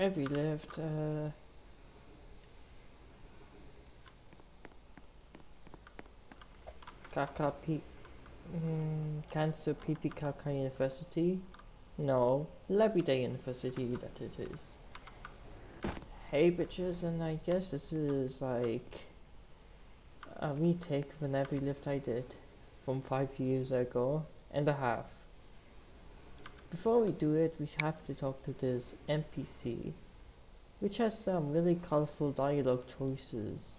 EveryLift, KKP, Cancer PPKK University. No, Labidhe University that it is. Hey bitches, and I guess this is like a retake of an EveryLift I did from 5 years ago and a half. Before we do it, we have to talk to this NPC, which has some really colorful dialogue choices.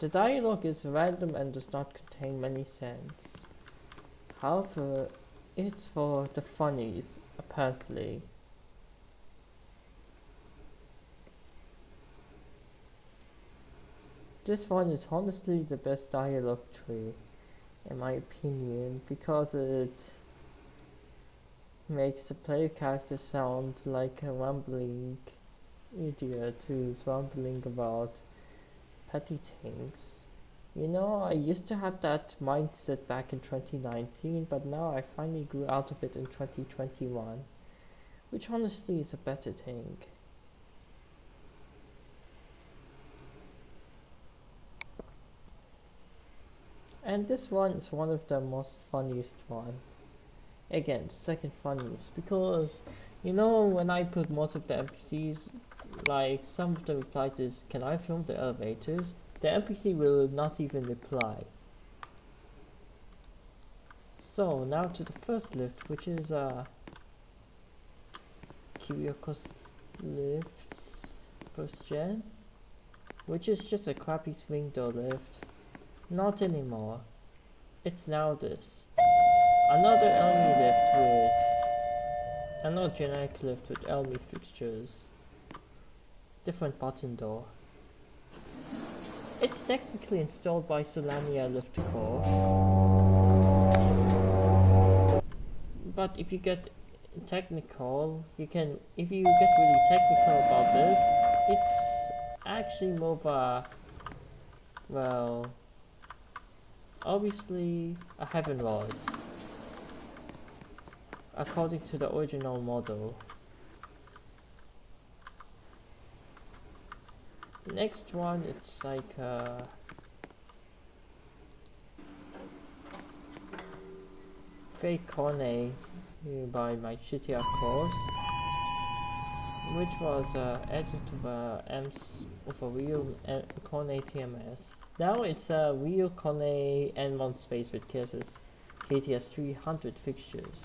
The dialogue is random and does not contain many sense. However, it's for the funnies, apparently. This one is honestly the best dialogue tree, in my opinion, because it makes the player character sound like a rambling idiot who's rambling about petty things. You know, I used to have that mindset back in 2019, but now I finally grew out of it in 2021, which honestly is a better thing. And this one is one of the most funniest ones. Again, second funniest, because you know when I put most of the NPCs, like some of the replies is, "Can I film the elevators?" The NPC will not even reply. So now to the first lift, which is Kyriakos lifts first gen, which is just a crappy swing door lift. Not anymore. It's now this. Another Elmi lift with another generic lift with Elmi fixtures. Different button door. It's technically installed by Solania Lift Core, but if you get technical, if you get really technical about this, it's actually more of a, well, obviously a heaven rod, according to the original model. Next one, it's like fake cornet by my GTA course, which was added to the M's of a real cornet TMS. Now it's a real cornet N1 space with KTS 300 fixtures.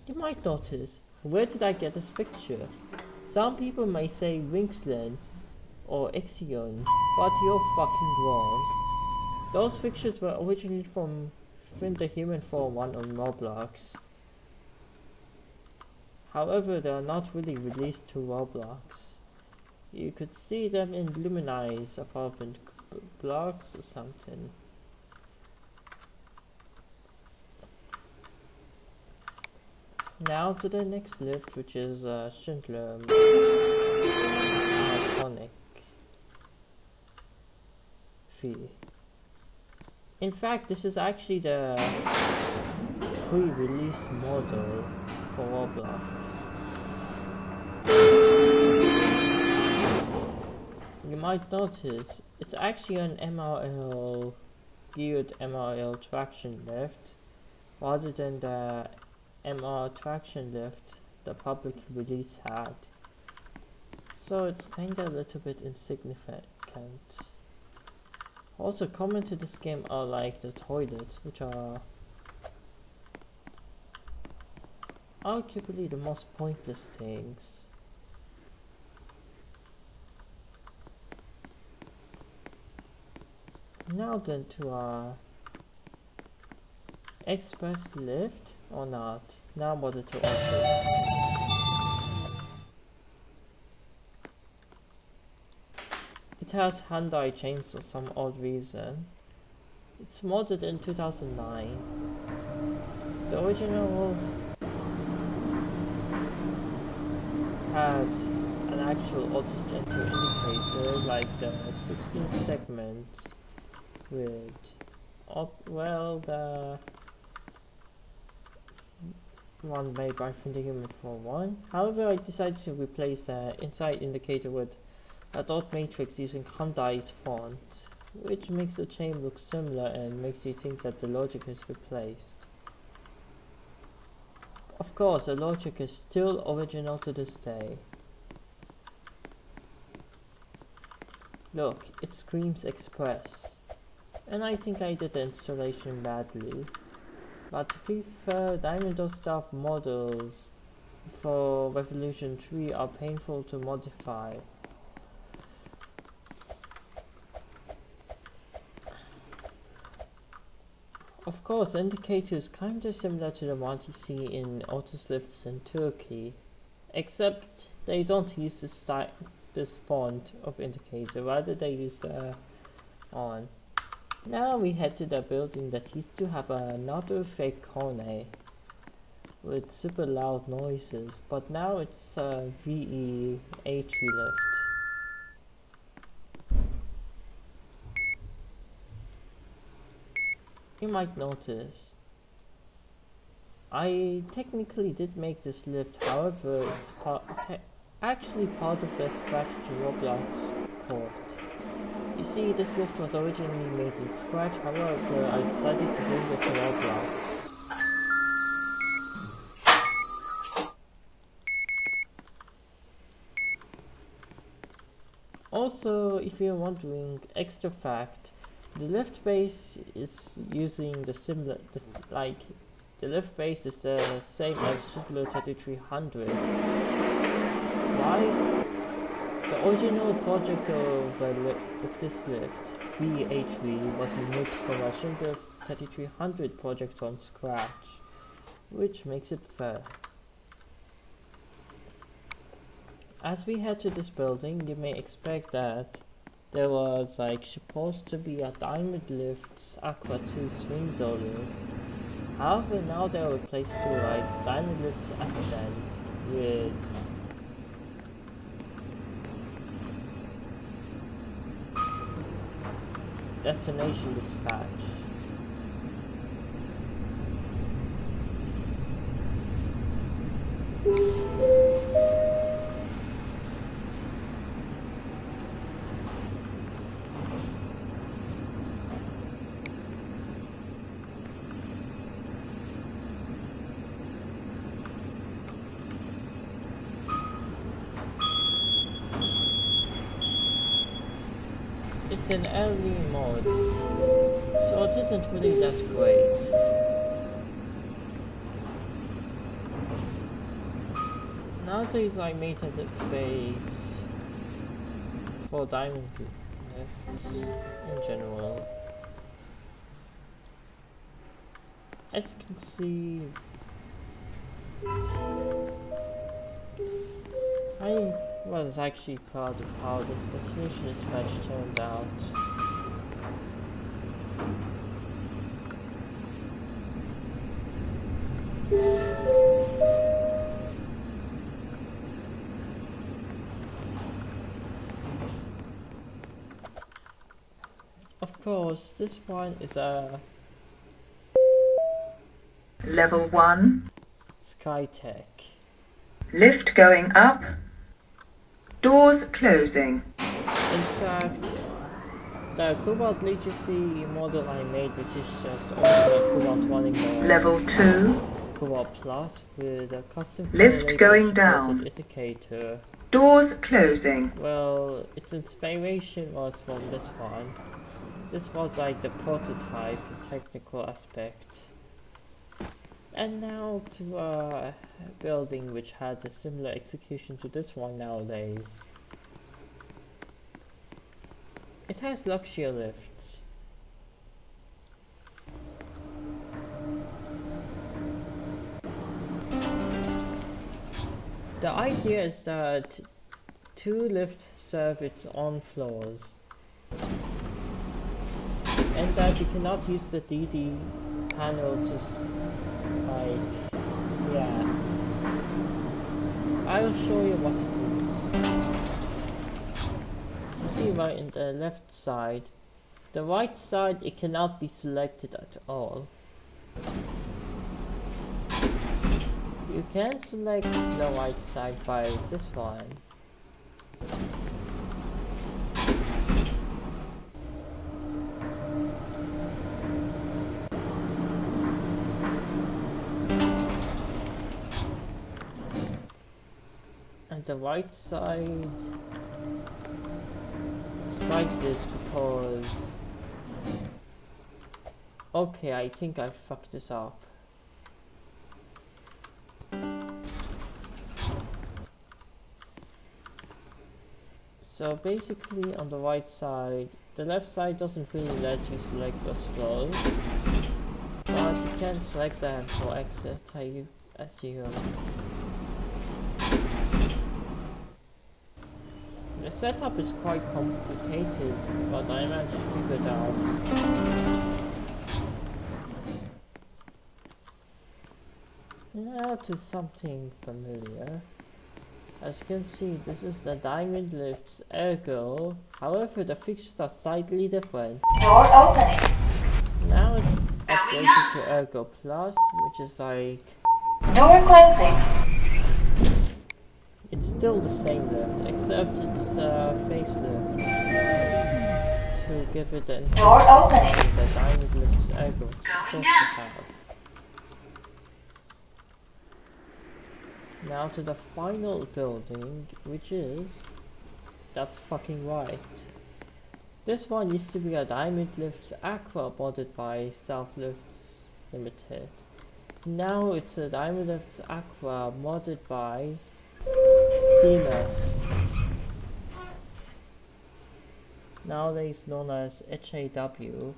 You might notice, where did I get this fixture? Some people may say Rinkslen or Ixion, but you're fucking wrong. Those fixtures were originally from Finn the Human 401 on Roblox. However, they are not really released to Roblox. You could see them in Lumini's apartment blocks or something. Now to the next lift, which is Schindler Iconic Fee. In fact, this is actually the pre-release model for Roblox. You might notice it's actually an MRL geared MRL traction lift rather than the MR traction lift the public release had. So it's kinda a little bit insignificant. Also common to this game are like the toilets, which are arguably the most pointless things. Now then to our express lift or not. Now what to offer. It has Hyundai chains for some odd reason. It's modded in 2009. The original had a an actual auto-center indicator like the 16 segments with the one made by Fundament 4.1. However, I decided to replace the inside indicator with a dot matrix using Hyundai's font, which makes the chain look similar and makes you think that the logic is replaced. Of course, the logic is still original to this day. Look, it screams Express, and I think I did the installation badly. But to be fair, Diamond Stuff models for Revolution 3 are painful to modify. Of course, the indicator is kinda similar to the ones you see in autoslifts in Turkey, except they don't use this font of indicator, rather they use the on. Now we head to the building that used to have another fake Kone with super loud noises, but now it's a EveryLift. You might notice I technically did make this lift, however it's actually part of the Scratch to Roblox port. You see, this lift was originally made in Scratch, however I decided to bring it to Roblox. Also, if you're wondering, extra fact, the lift base is using the lift base is the same as Super 3300. Why? The original project of this lift, VHV, was removed from a Super 3300 project on Scratch, which makes it fair. As we head to this building, you may expect that there was supposed to be a Diamond Lift's Aqua 2 swing door lift. However, now they are replaced to Diamond Lift's Ascent with Destination Dispatch. It's in early mode, so it isn't really that great. Nowadays I made a base for Diamond Lifts in general. As you can see, I was actually proud of how this destination dispatch turned out. Of course, this one is a Level 1. Skytech. Lift going up. Doors closing. In fact, the Cobalt Legacy model I made, which is just also Cobalt running the Level 2. Cobalt Plus with a custom Lift going down. indicator. Doors closing. Well, its inspiration was from this one. This was the prototype in technical aspect. And now to a building which had a similar execution to this one nowadays. It has luxury lifts. The idea is that two lifts serve its own floors, and that you cannot use the DD panel to yeah. I'll show you what it means. You see right in the left side. The right side, it cannot be selected at all. You can select the right side by this one. And the right side, it's like this because... Okay, I think I fucked this up. So basically on the right side, the left side doesn't really let you select those flows, but you can select them for exit, I assume. The setup is quite complicated, but I managed to figure it out. Now to something familiar. As you can see, this is the diamond lifts ergo. However, the fixtures are slightly different. Door opening. Now it's upgraded to ergo plus, which is like... Door closing. It's still the same lift, except it's facelift. To give it the Door opening. The diamond lifts ergo is supposed to have. Now to the final building, which is... That's fucking right. This one used to be a Diamond Lifts Aqua modded by Self-Lifts Limited. Now it's a Diamond Lifts Aqua modded by Seamless. Nowadays known as HAW.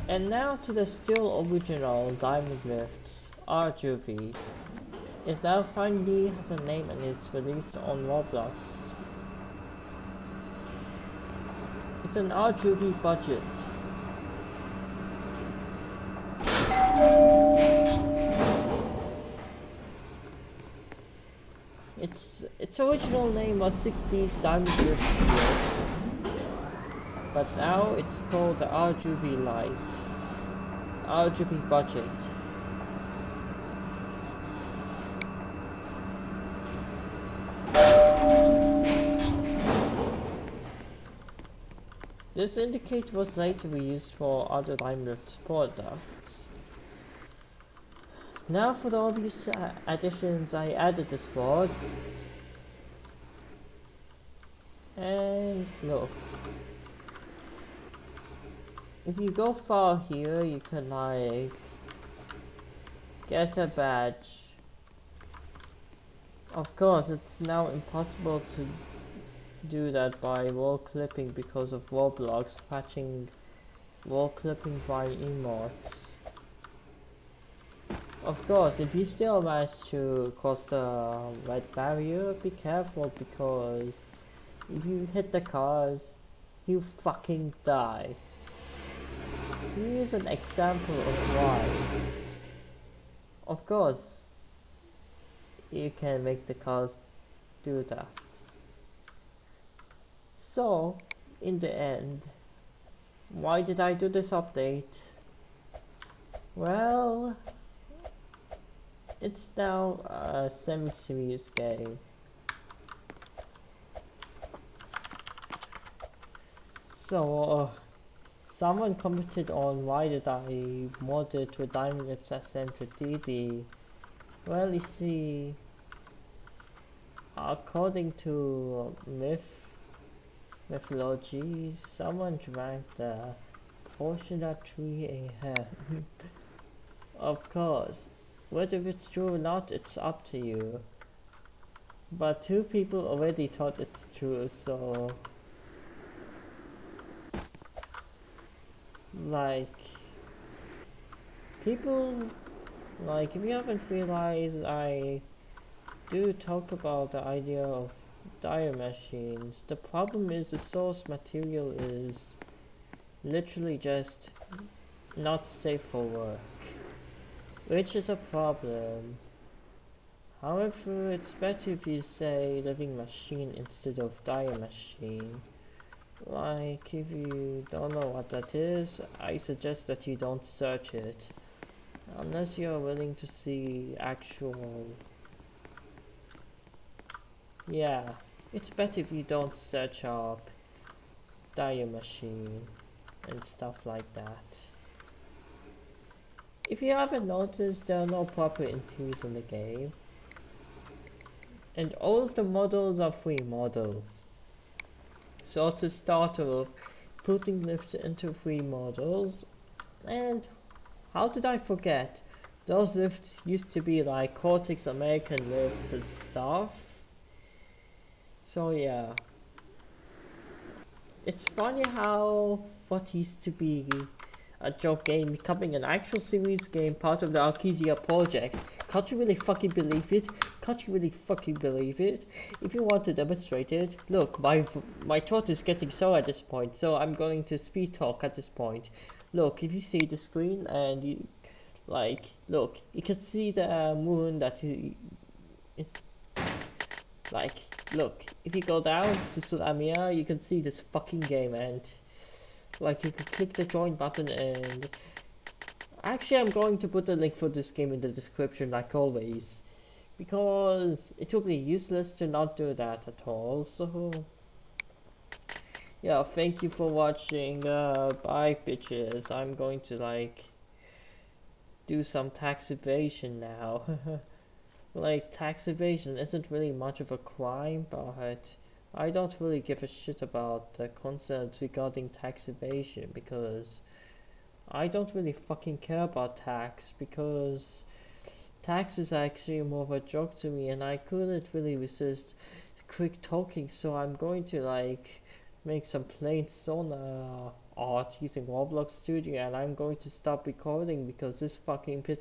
And now to the still original Diamond Lifts RGB. It now finally has a name and it's released on Roblox. It's an RGB budget. Its original name was 60s Diamond Lifts, but now it's called the RGB Lite. RGB budget. This indicator was later used for other Diamond Lifts products. Now for the obvious additions, I added this board. And look. If you go far here, you can like get a badge. Of course, it's now impossible to do that by wall clipping because of Roblox patching wall clipping by emotes. Of course, if you still manage to cross the red barrier, be careful because if you hit the cars, you fucking die. Here's an example of why. Of course, you can make the cars do that. So, in the end, why did I do this update? Well, it's now a semi-serious game. So, someone commented on why did I mod it to Diamond Lifts SM50D. Well, you see, according to mythology, someone drank the potion at 3 AM. Of course, whether it's true or not, it's up to you. But 2 people already thought it's true, so... Like... People... Like, if you haven't realized, I do talk about the idea of dire machines. The problem is the source material is literally just not safe for work, which is a problem. However, it's better if you say living machine instead of dire machine. Like, if you don't know what that is, I suggest that you don't search it. Unless you're willing to see actual... Yeah, it's better if you don't search up dire machine and stuff like that. If you haven't noticed, there are no proper interiors in the game. And all of the models are free models. So to start off, putting lifts into free models. And how did I forget? Those lifts used to be like Cortex American lifts and stuff. So yeah. It's funny how what used to be a joke game becoming an actual serious game, part of the Arkesia project. Can't you really fucking believe it? Can't you really fucking believe it? If you want to demonstrate it, look, my throat is getting sore at this point, so I'm going to speed talk at this point. Look, if you see the screen and you, like, look, you can see the moon that it's, like, look, if you go down to Sulamia, you can see this fucking game and, like, you can click the join button and... Actually, I'm going to put a link for this game in the description like always, because it would be useless to not do that at all, so... Yeah, thank you for watching, bye bitches. I'm going to, like, do some tax evasion now. Like, tax evasion isn't really much of a crime, but I don't really give a shit about the concerns regarding tax evasion, because I don't really fucking care about tax, because tax is actually more of a joke to me and I couldn't really resist quick talking, so I'm going to like make some plain sauna art using Roblox Studio and I'm going to stop recording because this fucking pisses